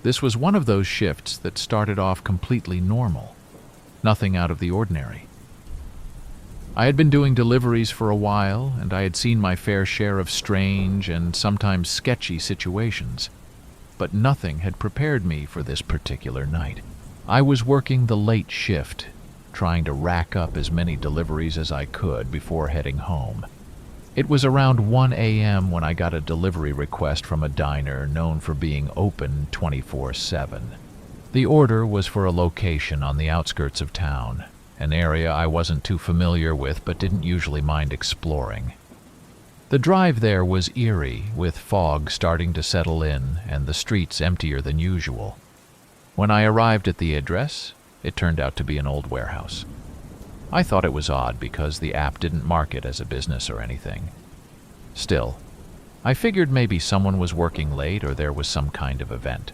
This was one of those shifts that started off completely normal, nothing out of the ordinary. I had been doing deliveries for a while, and I had seen my fair share of strange and sometimes sketchy situations, but nothing had prepared me for this particular night. I was working the late shift, trying to rack up as many deliveries as I could before heading home. It was around 1 a.m. when I got a delivery request from a diner known for being open 24/7. The order was for a location on the outskirts of town, an area I wasn't too familiar with but didn't usually mind exploring. The drive there was eerie, with fog starting to settle in and the streets emptier than usual. When I arrived at the address, it turned out to be an old warehouse. I thought it was odd because the app didn't mark it as a business or anything. Still, I figured maybe someone was working late or there was some kind of event.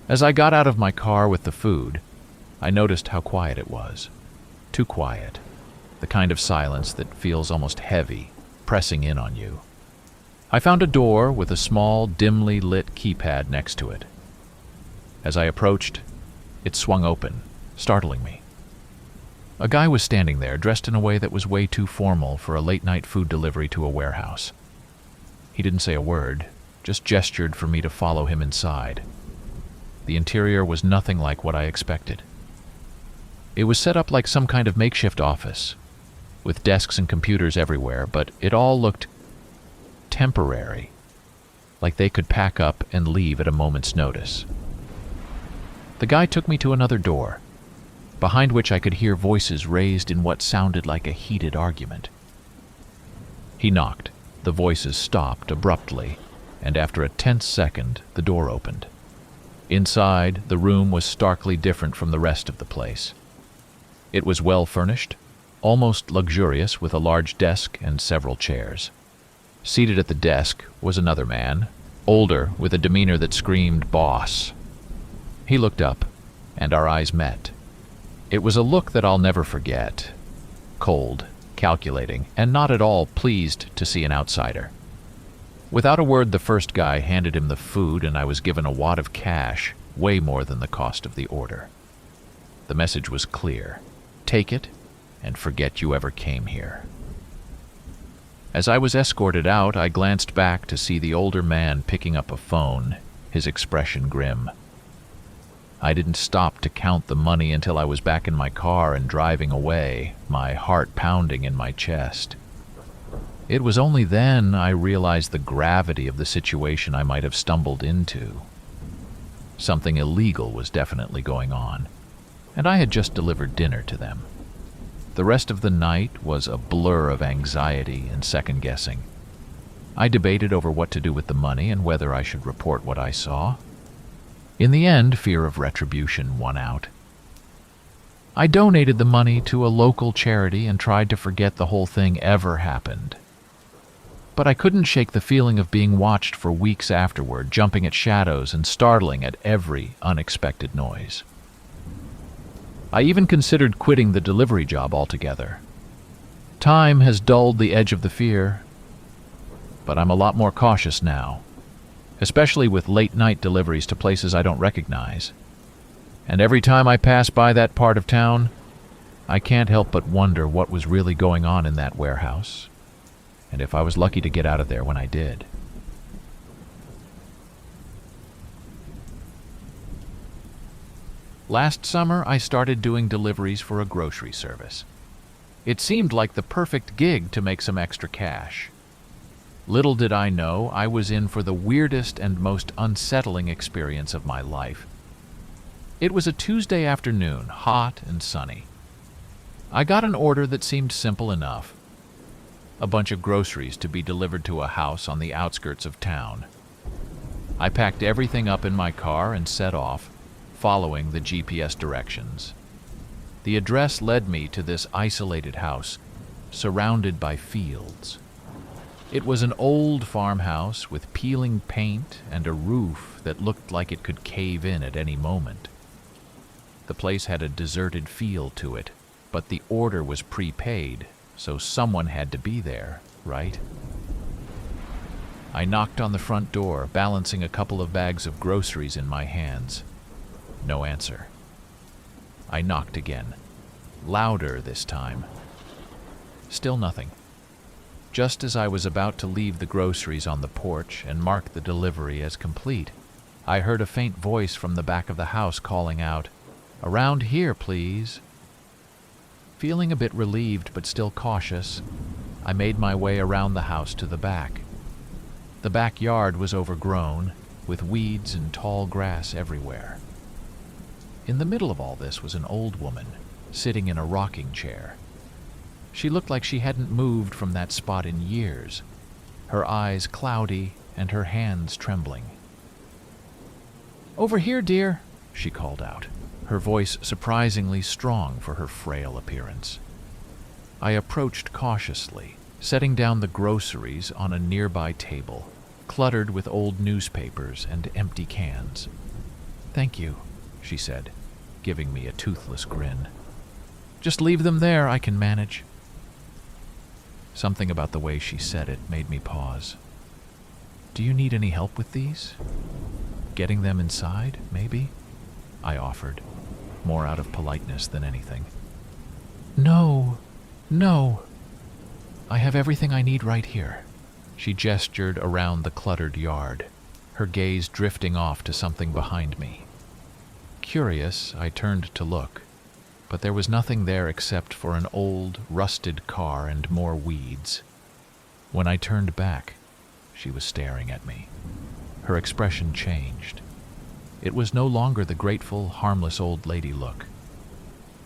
As I got out of my car with the food, I noticed how quiet it was. Too quiet. The kind of silence that feels almost heavy, pressing in on you. I found a door with a small, dimly lit keypad next to it. As I approached, it swung open, startling me. A guy was standing there, dressed in a way that was way too formal for a late-night food delivery to a warehouse. He didn't say a word, just gestured for me to follow him inside. The interior was nothing like what I expected. It was set up like some kind of makeshift office, with desks and computers everywhere, but it all looked temporary, like they could pack up and leave at a moment's notice. The guy took me to another door, behind which I could hear voices raised in what sounded like a heated argument. He knocked. The voices stopped abruptly, and after a tense second, the door opened. Inside, the room was starkly different from the rest of the place. It was well furnished, almost luxurious, with a large desk and several chairs. Seated at the desk was another man, older, with a demeanor that screamed boss. He looked up, and our eyes met. It was a look that I'll never forget. Cold, calculating, and not at all pleased to see an outsider. Without a word, the first guy handed him the food, and I was given a wad of cash, way more than the cost of the order. The message was clear. Take it, and forget you ever came here. As I was escorted out, I glanced back to see the older man picking up a phone, his expression grim. I didn't stop to count the money until I was back in my car and driving away, my heart pounding in my chest. It was only then I realized the gravity of the situation I might have stumbled into. Something illegal was definitely going on, and I had just delivered dinner to them. The rest of the night was a blur of anxiety and second-guessing. I debated over what to do with the money and whether I should report what I saw. In the end, fear of retribution won out. I donated the money to a local charity and tried to forget the whole thing ever happened. But I couldn't shake the feeling of being watched for weeks afterward, jumping at shadows and startling at every unexpected noise. I even considered quitting the delivery job altogether. Time has dulled the edge of the fear, but I'm a lot more cautious now, especially with late-night deliveries to places I don't recognize. And every time I pass by that part of town, I can't help but wonder what was really going on in that warehouse, and if I was lucky to get out of there when I did. Last summer, I started doing deliveries for a grocery service. It seemed like the perfect gig to make some extra cash. Little did I know I was in for the weirdest and most unsettling experience of my life. It was a Tuesday afternoon, hot and sunny. I got an order that seemed simple enough. A bunch of groceries to be delivered to a house on the outskirts of town. I packed everything up in my car and set off, following the GPS directions. The address led me to this isolated house, surrounded by fields. It was an old farmhouse with peeling paint and a roof that looked like it could cave in at any moment. The place had a deserted feel to it, but the order was prepaid, so someone had to be there, right? I knocked on the front door, balancing a couple of bags of groceries in my hands. No answer. I knocked again, louder this time. Still nothing. Just as I was about to leave the groceries on the porch and mark the delivery as complete, I heard a faint voice from the back of the house calling out, "Around here, please." Feeling a bit relieved but still cautious, I made my way around the house to the back. The backyard was overgrown, with weeds and tall grass everywhere. In the middle of all this was an old woman, sitting in a rocking chair. She looked like she hadn't moved from that spot in years, her eyes cloudy and her hands trembling. "Over here, dear," she called out, her voice surprisingly strong for her frail appearance. I approached cautiously, setting down the groceries on a nearby table, cluttered with old newspapers and empty cans. "Thank you," she said, giving me a toothless grin. "Just leave them there, I can manage." Something about the way she said it made me pause. "Do you need any help with these? Getting them inside, maybe?" I offered, more out of politeness than anything. No. I have everything I need right here." She gestured around the cluttered yard, her gaze drifting off to something behind me. Curious, I turned to look, but there was nothing there except for an old, rusted car and more weeds. When I turned back, she was staring at me. Her expression changed. It was no longer the grateful, harmless old lady look,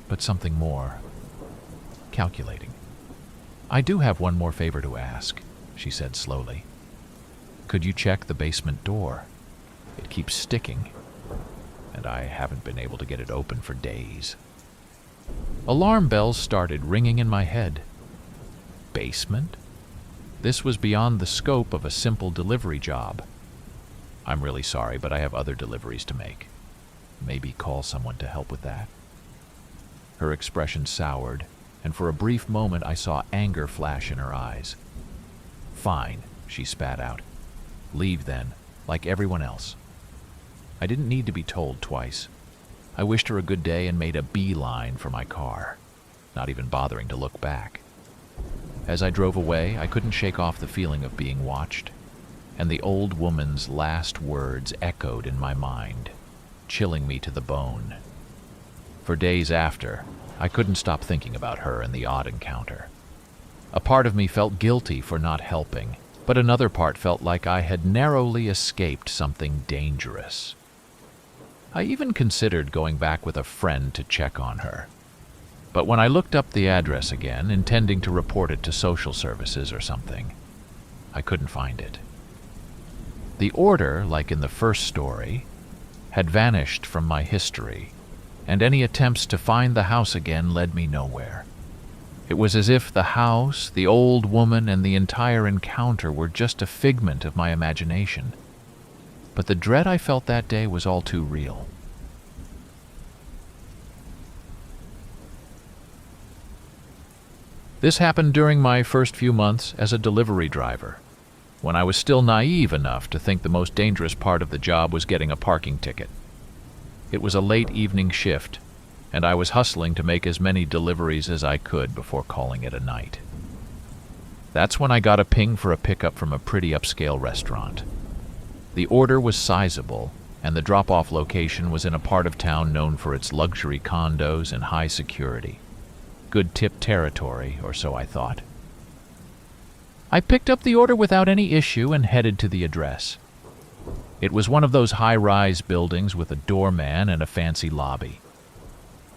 but something more calculating. "I do have one more favor to ask," she said slowly. "Could you check the basement door? It keeps sticking, and I haven't been able to get it open for days." Alarm bells started ringing in my head. Basement? This was beyond the scope of a simple delivery job. "I'm really sorry, but I have other deliveries to make. Maybe call someone to help with that." Her expression soured, and for a brief moment I saw anger flash in her eyes. "Fine," she spat out. "Leave then, like everyone else." I didn't need to be told twice. I wished her a good day and made a beeline for my car, not even bothering to look back. As I drove away, I couldn't shake off the feeling of being watched, and the old woman's last words echoed in my mind, chilling me to the bone. For days after, I couldn't stop thinking about her and the odd encounter. A part of me felt guilty for not helping, but another part felt like I had narrowly escaped something dangerous. I even considered going back with a friend to check on her. But when I looked up the address again, intending to report it to social services or something, I couldn't find it. The order, like in the first story, had vanished from my history, and any attempts to find the house again led me nowhere. It was as if the house, the old woman, and the entire encounter were just a figment of my imagination. But the dread I felt that day was all too real. This happened during my first few months as a delivery driver, when I was still naive enough to think the most dangerous part of the job was getting a parking ticket. It was a late evening shift, and I was hustling to make as many deliveries as I could before calling it a night. That's when I got a ping for a pickup from a pretty upscale restaurant. The order was sizable, and the drop-off location was in a part of town known for its luxury condos and high security. Good tip territory, or so I thought. I picked up the order without any issue and headed to the address. It was one of those high-rise buildings with a doorman and a fancy lobby.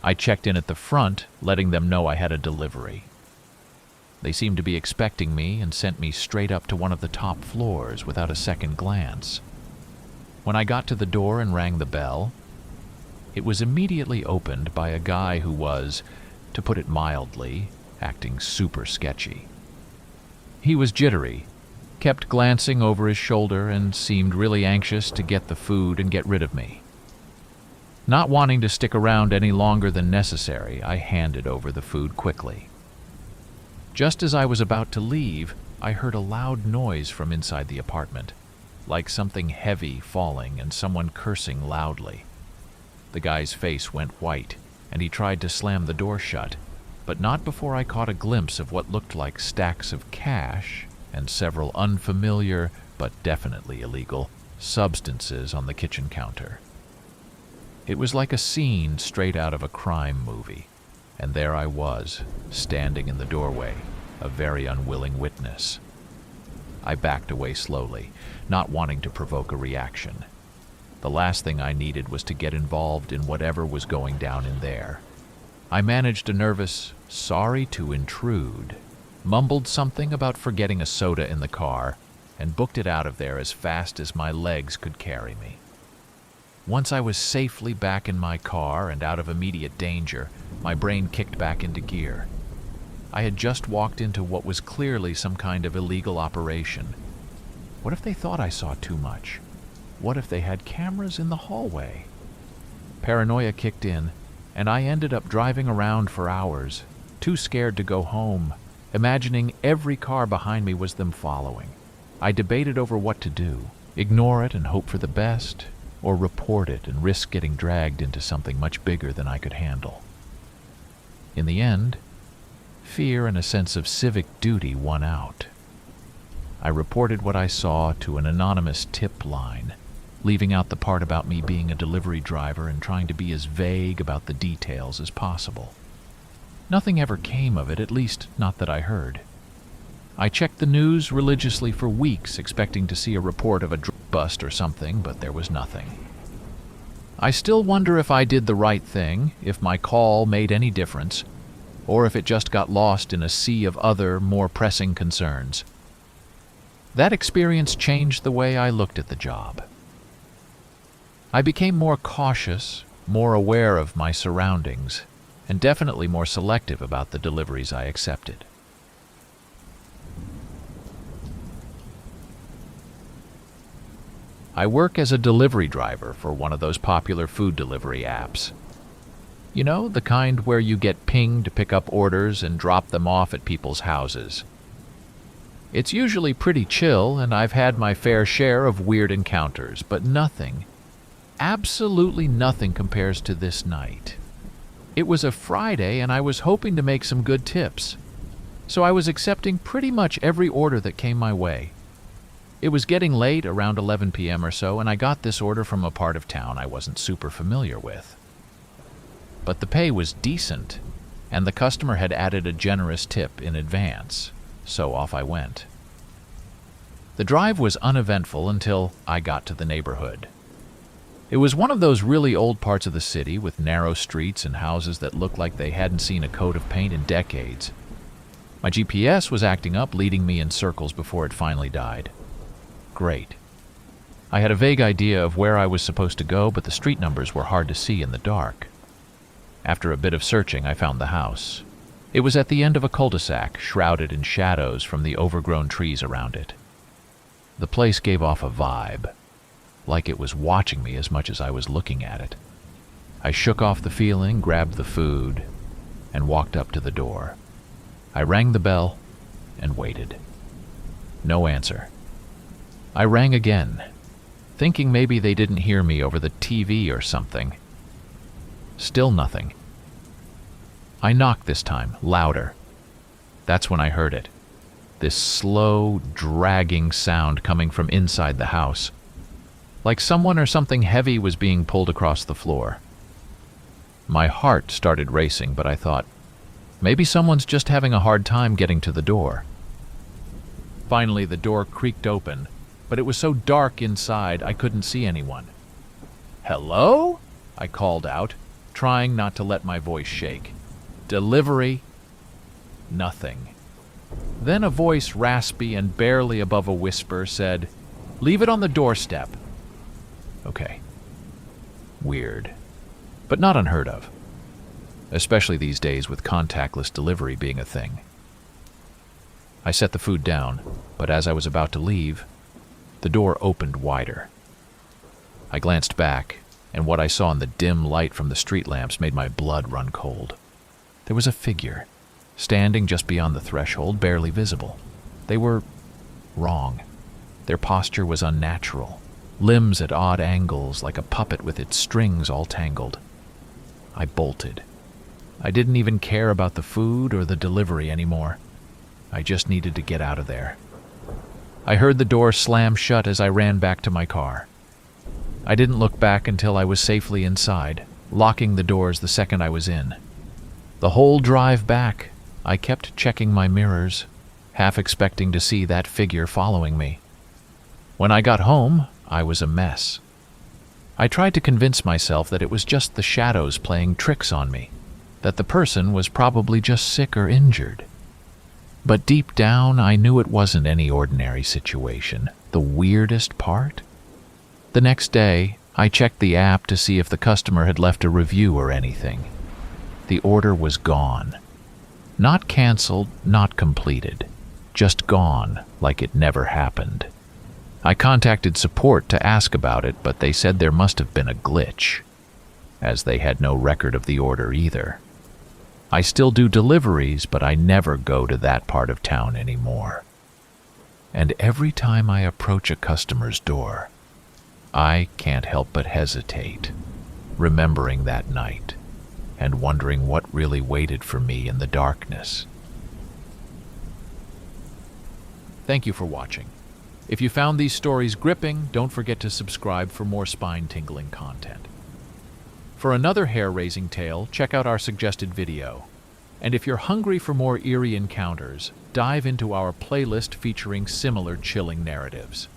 I checked in at the front, letting them know I had a delivery. They seemed to be expecting me and sent me straight up to one of the top floors without a second glance. When I got to the door and rang the bell, it was immediately opened by a guy who was, to put it mildly, acting super sketchy. He was jittery, kept glancing over his shoulder, and seemed really anxious to get the food and get rid of me. Not wanting to stick around any longer than necessary, I handed over the food quickly. Just as I was about to leave, I heard a loud noise from inside the apartment, like something heavy falling and someone cursing loudly. The guy's face went white, and he tried to slam the door shut, but not before I caught a glimpse of what looked like stacks of cash and several unfamiliar, but definitely illegal, substances on the kitchen counter. It was like a scene straight out of a crime movie, and there I was, standing in the doorway, a very unwilling witness. I backed away slowly, not wanting to provoke a reaction. The last thing I needed was to get involved in whatever was going down in there. I managed a nervous, "Sorry to intrude," mumbled something about forgetting a soda in the car, and booked it out of there as fast as my legs could carry me. Once I was safely back in my car and out of immediate danger, my brain kicked back into gear. I had just walked into what was clearly some kind of illegal operation. What if they thought I saw too much? What if they had cameras in the hallway? Paranoia kicked in, and I ended up driving around for hours, too scared to go home, imagining every car behind me was them following. I debated over what to do: ignore it and hope for the best, or report it and risk getting dragged into something much bigger than I could handle. In the end, fear and a sense of civic duty won out. I reported what I saw to an anonymous tip line, leaving out the part about me being a delivery driver and trying to be as vague about the details as possible. Nothing ever came of it, at least not that I heard. I checked the news religiously for weeks, expecting to see a report of a drug bust or something, but there was nothing. I still wonder if I did the right thing, if my call made any difference, or if it just got lost in a sea of other, more pressing concerns. That experience changed the way I looked at the job. I became more cautious, more aware of my surroundings, and definitely more selective about the deliveries I accepted. I work as a delivery driver for one of those popular food delivery apps. You know, the kind where you get pinged to pick up orders and drop them off at people's houses. It's usually pretty chill, and I've had my fair share of weird encounters, but nothing, absolutely nothing compares to this night. It was a Friday, and I was hoping to make some good tips, so I was accepting pretty much every order that came my way. It was getting late, around 11 p.m. or so, and I got this order from a part of town I wasn't super familiar with. But the pay was decent, and the customer had added a generous tip in advance, so off I went. The drive was uneventful until I got to the neighborhood. It was one of those really old parts of the city with narrow streets and houses that looked like they hadn't seen a coat of paint in decades. My GPS was acting up, leading me in circles before it finally died. Great. I had a vague idea of where I was supposed to go, but the street numbers were hard to see in the dark. After a bit of searching, I found the house. It was at the end of a cul-de-sac, shrouded in shadows from the overgrown trees around it. The place gave off a vibe, like it was watching me as much as I was looking at it. I shook off the feeling, grabbed the food, and walked up to the door. I rang the bell and waited. No answer. I rang again, thinking maybe they didn't hear me over the TV or something. Still nothing. I knocked this time, louder. That's when I heard it. This slow, dragging sound coming from inside the house, like someone or something heavy was being pulled across the floor. My heart started racing, but I thought, maybe someone's just having a hard time getting to the door. Finally, the door creaked open, but it was so dark inside I couldn't see anyone. "Hello?" I called out, trying not to let my voice shake. "Delivery?" Nothing. Then a voice, raspy and barely above a whisper, said, "Leave it on the doorstep." Okay. Weird, but not unheard of, especially these days with contactless delivery being a thing. I set the food down, but as I was about to leave, the door opened wider. I glanced back, and what I saw in the dim light from the street lamps made my blood run cold. There was a figure, standing just beyond the threshold, barely visible. They were wrong. Their posture was unnatural, limbs at odd angles like a puppet with its strings all tangled. I bolted. I didn't even care about the food or the delivery anymore. I just needed to get out of there. I heard the door slam shut as I ran back to my car. I didn't look back until I was safely inside, locking the doors the second I was in. The whole drive back, I kept checking my mirrors, half expecting to see that figure following me. When I got home, I was a mess. I tried to convince myself that it was just the shadows playing tricks on me, that the person was probably just sick or injured. But deep down, I knew it wasn't any ordinary situation. The weirdest part? The next day, I checked the app to see if the customer had left a review or anything. The order was gone. Not canceled, not completed. Just gone, like it never happened. I contacted support to ask about it, but they said there must have been a glitch, as they had no record of the order either. I still do deliveries, but I never go to that part of town anymore. And every time I approach a customer's door, I can't help but hesitate, remembering that night and wondering what really waited for me in the darkness. Thank you for watching. If you found these stories gripping, don't forget to subscribe for more spine-tingling content. For another hair-raising tale, check out our suggested video. And if you're hungry for more eerie encounters, dive into our playlist featuring similar chilling narratives.